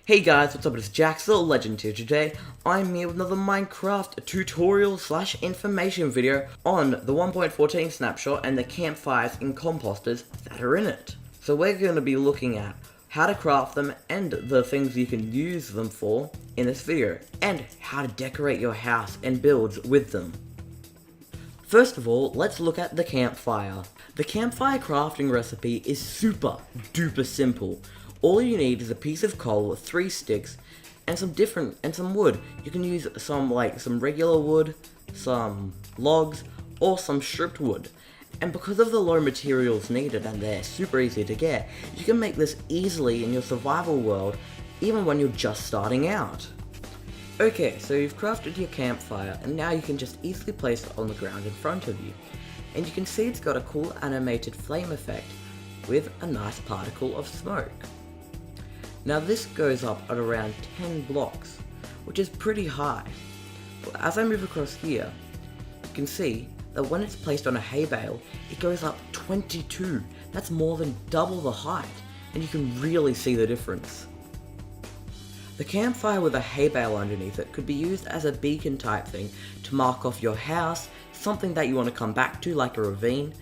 Hey guys, what's up? It's jjaaxxthelegend here today. I'm here with another Minecraft tutorial / information video on the 1.14 snapshot and the campfires and composters that are in it. So we're going to be looking at how to craft them and the things you can use them for in this video, and how to decorate your house and builds with them. First of all, let's look at the campfire. The campfire crafting recipe is super duper simple. All you need is a piece of coal, 3 sticks, and some wood. You can use some regular wood, some logs, or some stripped wood. And because of the low materials needed and they're super easy to get, you can make this easily in your survival world, even when you're just starting out. Okay, so you've crafted your campfire, and now you can just easily place it on the ground in front of you. And you can see it's got a cool animated flame effect with a nice particle of smoke. Now this goes up at around 10 blocks, which is pretty high. But as I move across here, you can see that when it's placed on a hay bale, it goes up 22. That's more than double the height, and you can really see the difference. The campfire with a hay bale underneath it could be used as a beacon type thing to mark off your house, something that you want to come back to like a ravine.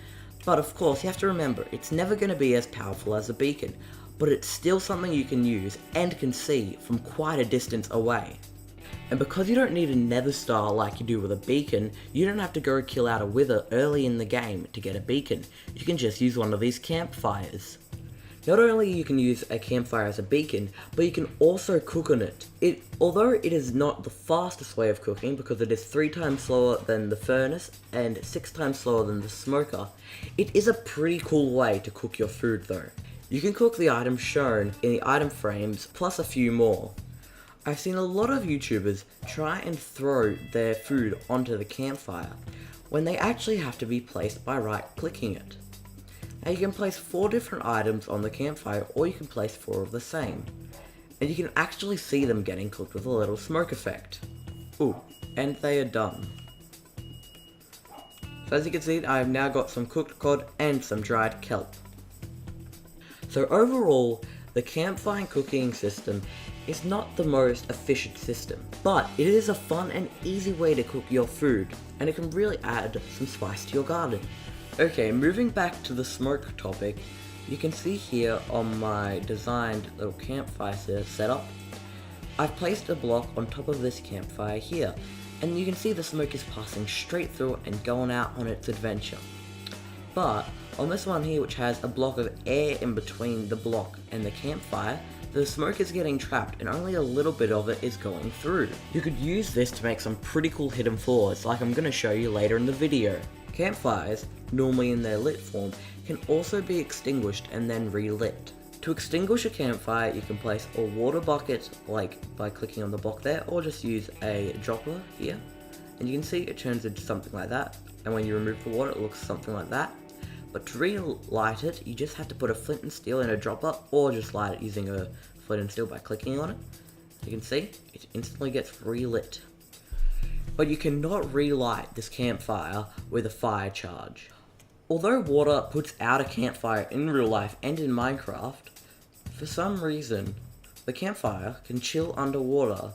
But of course you have to remember, it's never going to be as powerful as a beacon, but it's still something you can use and can see from quite a distance away. And because you don't need a nether star like you do with a beacon, you don't have to go kill out a wither early in the game to get a beacon. You can just use one of these campfires. Not only you can use a campfire as a beacon, but you can also cook on it. Although it is not the fastest way of cooking, because it is 3 times slower than the furnace and 6 times slower than the smoker, it is a pretty cool way to cook your food though. You can cook the items shown in the item frames, plus a few more. I've seen a lot of YouTubers try and throw their food onto the campfire, when they actually have to be placed by right-clicking it. Now you can place 4 different items on the campfire, or you can place 4 of the same. And you can actually see them getting cooked with a little smoke effect. Ooh, and they are done. So as you can see, I have now got some cooked cod and some dried kelp. So overall, the campfire cooking system is not the most efficient system, but it is a fun and easy way to cook your food, and it can really add some spice to your garden. Okay, moving back to the smoke topic, you can see here on my designed little campfire setup, I've placed a block on top of this campfire here, and you can see the smoke is passing straight through and going out on its adventure. But on this one here, which has a block of air in between the block and the campfire, the smoke is getting trapped and only a little bit of it is going through. You could use this to make some pretty cool hidden floors, like I'm going to show you later in the video. Campfires, normally in their lit form, can also be extinguished and then relit. To extinguish a campfire, you can place a water bucket, like by clicking on the block there, or just use a dropper here. And you can see it turns into something like that, and when you remove the water it looks something like that. But to relight it, you just have to put a flint and steel in a dropper, or just light it using a flint and steel by clicking on it. You can see, it instantly gets relit. But you cannot relight this campfire with a fire charge. Although water puts out a campfire in real life and in Minecraft, for some reason, the campfire can chill underwater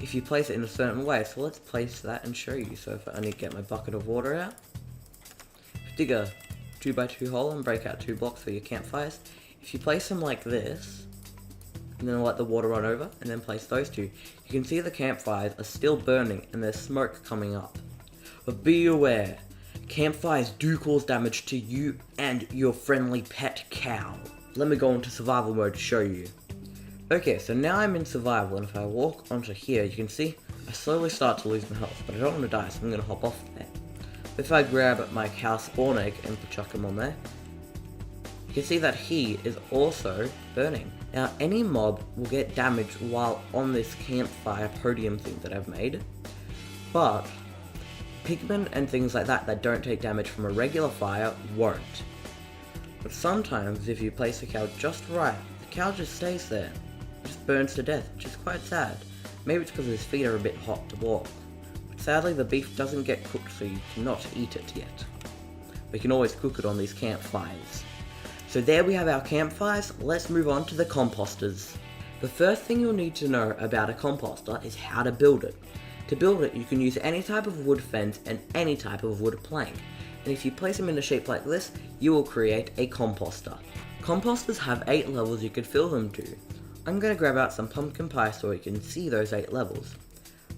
if you place it in a certain way. So let's place that and show you. So if I only get my bucket of water out, dig a 2x2 hole and break out 2 blocks for your campfires. If you place them like this, and then let the water run over, and then place those 2, you can see the campfires are still burning and there's smoke coming up. But be aware, campfires do cause damage to you and your friendly pet cow. Let me go into survival mode to show you. Okay, so now I'm in survival, and if I walk onto here, you can see I slowly start to lose my health, but I don't want to die, so I'm going to hop off there. If I grab my cow spawn egg and chuck him on there, you can see that he is also burning. Now any mob will get damaged while on this campfire podium thing that I've made, but pigmen and things like that don't take damage from a regular fire won't. But sometimes if you place the cow just right, the cow just stays there, just burns to death, which is quite sad. Maybe it's because his feet are a bit hot to walk. Sadly, the beef doesn't get cooked, so you cannot eat it yet. We can always cook it on these campfires. So there we have our campfires. Let's move on to the composters. The first thing you'll need to know about a composter is how to build it. To build it, you can use any type of wood fence and any type of wood plank. And if you place them in a shape like this, you will create a composter. Composters have 8 levels you could fill them to. I'm going to grab out some pumpkin pie so you can see those 8 levels.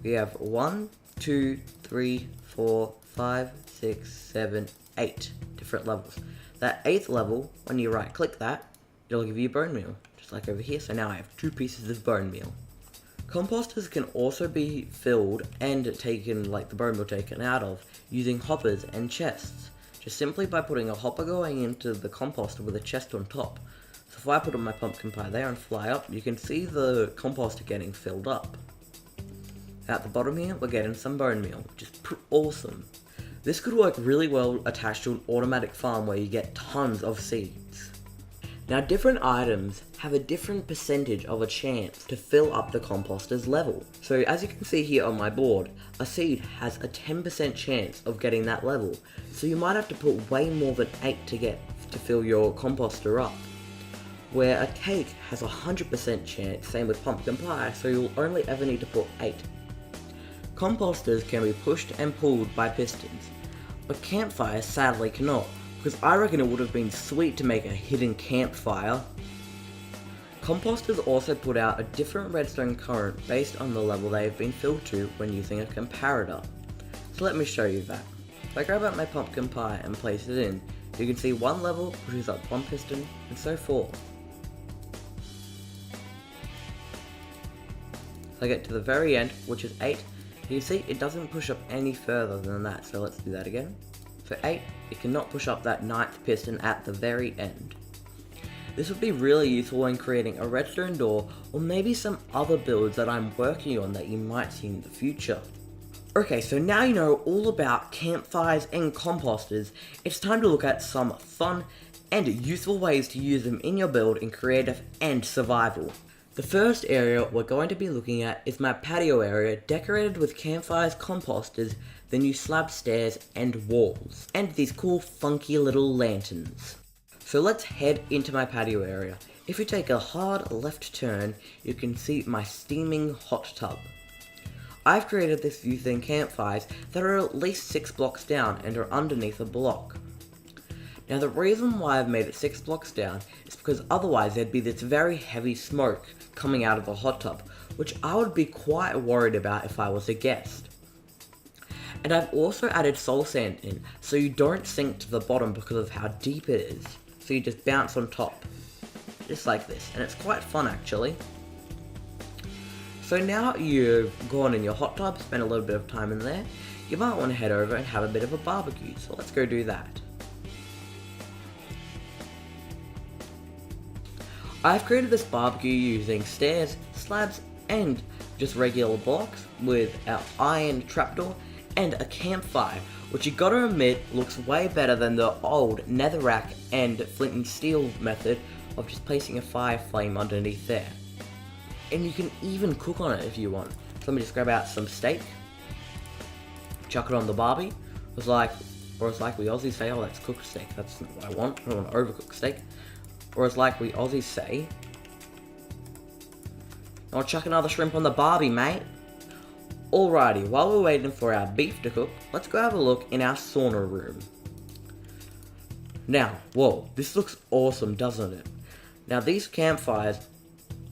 We have 1, 2, 3, 4, 5, 6, 7, 8 different levels. That 8th level, when you right click that, it'll give you bone meal, just like over here. So now I have 2 pieces of bone meal. Composters can also be filled and taken, like the bone meal taken out of, using hoppers and chests. Just simply by putting a hopper going into the composter with a chest on top. So if I put on my pumpkin pie there and fly up, you can see the composter getting filled up. At the bottom here, we're getting some bone meal, which is awesome. This could work really well attached to an automatic farm where you get tons of seeds. Now different items have a different percentage of a chance to fill up the composter's level. So as you can see here on my board, a seed has a 10% chance of getting that level. So you might have to put way more than 8 to fill your composter up. Where a cake has a 100% chance, same with pumpkin pie, so you'll only ever need to put 8. Composters can be pushed and pulled by pistons, but campfire sadly cannot, because I reckon it would have been sweet to make a hidden campfire. Composters also put out a different redstone current based on the level they have been filled to when using a comparator. So let me show you that. If I grab out my pumpkin pie and place it in, you can see one level pushes up 1 piston, and so forth. So I get to the very end, which is 8, you see it doesn't push up any further than that, so let's do that again. For 8, it cannot push up that 9th piston at the very end. This would be really useful when creating a redstone door, or maybe some other builds that I'm working on that you might see in the future. Okay, so now you know all about campfires and composters, it's time to look at some fun and useful ways to use them in your build in creative and survival. The first area we're going to be looking at is my patio area, decorated with campfires, composters, the new slab stairs and walls, and these cool funky little lanterns. So let's head into my patio area. If you take a hard left turn, you can see my steaming hot tub. I've created this using campfires that are at least 6 blocks down and are underneath a block. Now the reason why I've made it 6 blocks down is because otherwise there'd be this very heavy smoke coming out of the hot tub, which I would be quite worried about if I was a guest. And I've also added soul sand in, so you don't sink to the bottom because of how deep it is. So you just bounce on top, just like this, and it's quite fun actually. So now you've gone in your hot tub, spent a little bit of time in there, you might want to head over and have a bit of a barbecue, so let's go do that. I've created this barbecue using stairs, slabs, and just regular blocks with our iron trapdoor and a campfire, which you gotta admit looks way better than the old netherrack and flint and steel method of just placing a fire flame underneath there. And you can even cook on it if you want. So let me just grab out some steak, chuck it on the barbie, or as like we Aussies say, oh that's cooked steak, that's not what I want, I don't want overcooked steak. Or as like we Aussies say, I'll chuck another shrimp on the barbie, mate. Alrighty, while we're waiting for our beef to cook, let's go have a look in our sauna room. Now, whoa, this looks awesome, doesn't it? Now these campfires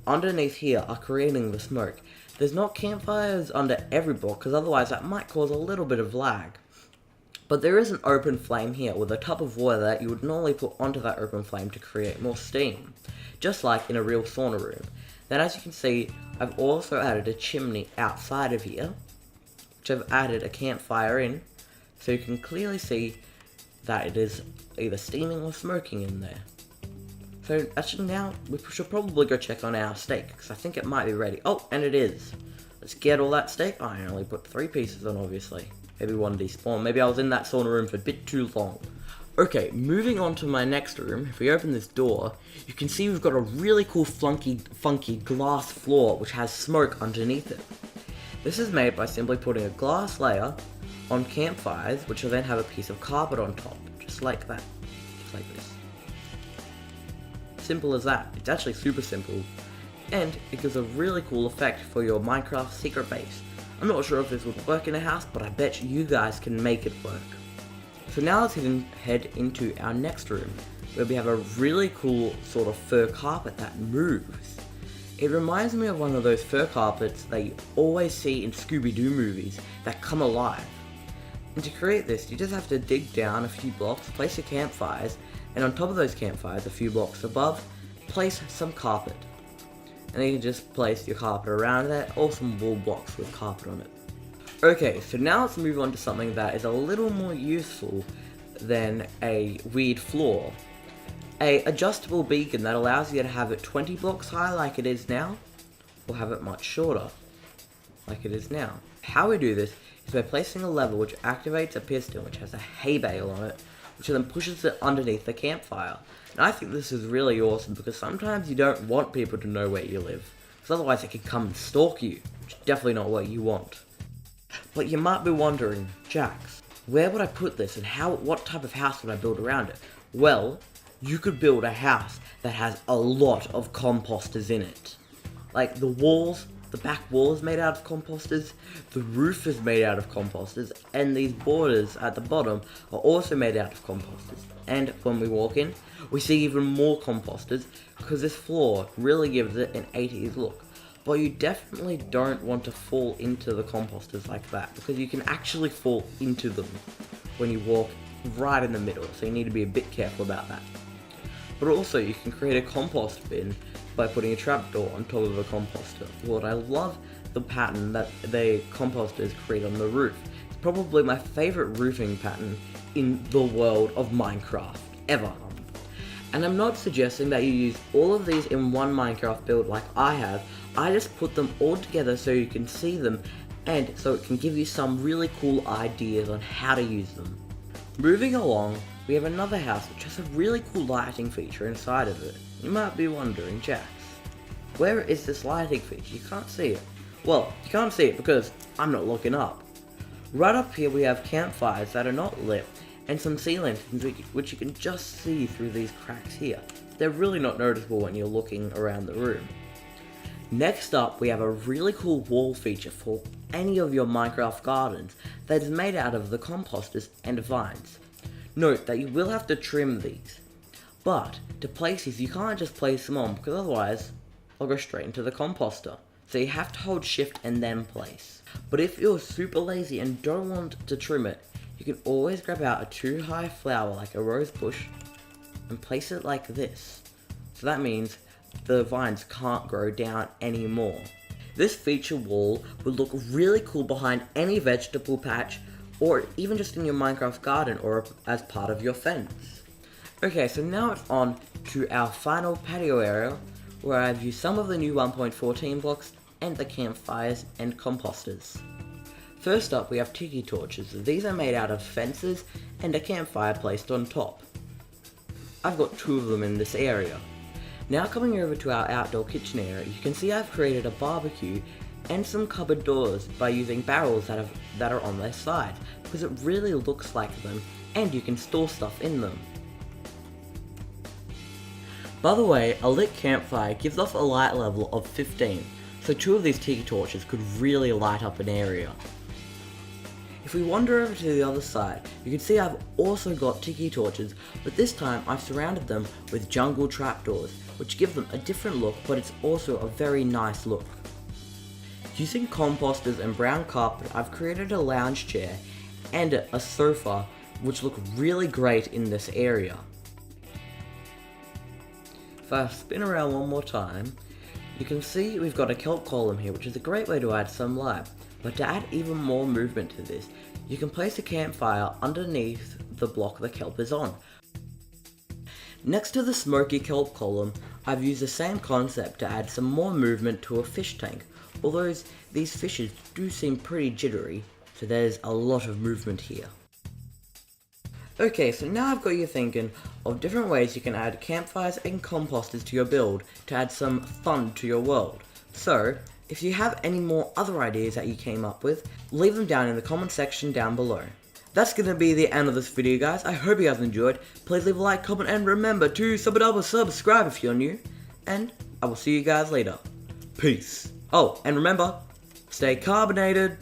underneath here are creating the smoke. There's not campfires under every block, because otherwise that might cause a little bit of lag. But there is an open flame here with a tub of water that you would normally put onto that open flame to create more steam, just like in a real sauna room. Then as you can see, I've also added a chimney outside of here, which I've added a campfire in, so you can clearly see that it is either steaming or smoking in there. So actually now, we should probably go check on our steak, because I think it might be ready. Oh, and it is. Let's get all that steak. I only put 3 pieces on, obviously. Maybe one despawned. Maybe I was in that sauna room for a bit too long. Okay, moving on to my next room. If we open this door, you can see we've got a really cool funky glass floor which has smoke underneath it. This is made by simply putting a glass layer on campfires, which will then have a piece of carpet on top, just like that, just like this. Simple as that. It's actually super simple. and it gives a really cool effect for your Minecraft secret base. I'm not sure if this would work in a house, but I bet you guys can make it work. So now let's head into our next room, where we have a really cool sort of fur carpet that moves. It reminds me of one of those fur carpets that you always see in Scooby-Doo movies that come alive. And to create this, you just have to dig down a few blocks, place your campfires, and on top of those campfires, a few blocks above, place some carpet. And then you can just place your carpet around that, or some wool blocks with carpet on it. Okay, so now let's move on to something that is a little more useful than a weird floor. A adjustable beacon that allows you to have it 20 blocks high like it is now, or have it much shorter like it is now. How we do this is by placing a lever which activates a piston which has a hay bale on it, which then pushes it underneath the campfire. And I think this is really awesome because sometimes you don't want people to know where you live, because otherwise they can come and stalk you, which is definitely not what you want. But you might be wondering, Jax, where would I put this and what type of house would I build around it? Well, you could build a house that has a lot of composters in it. Like the walls, the back wall is made out of composters, the roof is made out of composters, and these borders at the bottom are also made out of composters. And when we walk in, we see even more composters, because this floor really gives it an 80s look. But you definitely don't want to fall into the composters like that, because you can actually fall into them when you walk right in the middle, so you need to be a bit careful about that. But also, you can create a compost bin by putting a trapdoor on top of a composter. What I love the pattern that the composters create on the roof. It's probably my favorite roofing pattern in the world of Minecraft ever. And I'm not suggesting that you use all of these in one Minecraft build like I have. I just put them all together so you can see them and so it can give you some really cool ideas on how to use them. Moving along, we have another house which has a really cool lighting feature inside of it. You might be wondering, Jax, where is this lighting feature? You can't see it. Well, you can't see it because I'm not looking up. Right up here we have campfires that are not lit and some sea lanterns which you can just see through these cracks here. They're really not noticeable when you're looking around the room. Next up, we have a really cool wall feature for any of your Minecraft gardens that is made out of the composters and vines. Note that you will have to trim these, but to place these you can't just place them on because otherwise they'll go straight into the composter. So you have to hold shift and then place. But if you're super lazy and don't want to trim it, you can always grab out a 2-high flower like a rose bush and place it like this. So that means the vines can't grow down anymore. This feature wall would look really cool behind any vegetable patch or even just in your Minecraft garden or as part of your fence. Okay, so now it's on to our final patio area where I've used some of the new 1.14 blocks and the campfires and composters. First up we have Tiki Torches. These are made out of fences and a campfire placed on top. I've got 2 of them in this area. Now coming over to our outdoor kitchen area, you can see I've created a barbecue and some cupboard doors by using barrels that are on their side, because it really looks like them and you can store stuff in them. By the way, a lit campfire gives off a light level of 15, so 2 of these Tiki Torches could really light up an area. If we wander over to the other side, you can see I've also got Tiki Torches, but this time I've surrounded them with jungle trapdoors, which give them a different look, but it's also a very nice look. Using composters and brown carpet, I've created a lounge chair and a sofa, which look really great in this area. If I spin around one more time, you can see we've got a kelp column here, which is a great way to add some light. But to add even more movement to this, you can place a campfire underneath the block the kelp is on. Next to the smoky kelp column, I've used the same concept to add some more movement to a fish tank, although these fishes do seem pretty jittery, so there's a lot of movement here. Okay, so now I've got you thinking of different ways you can add campfires and composters to your build to add some fun to your world. So, if you have any more other ideas that you came up with, leave them down in the comment section down below. That's going to be the end of this video, guys. I hope you guys enjoyed. Please leave a like, comment, and remember to subscribe if you're new. And I will see you guys later. Peace. Oh, and remember, stay carbonated.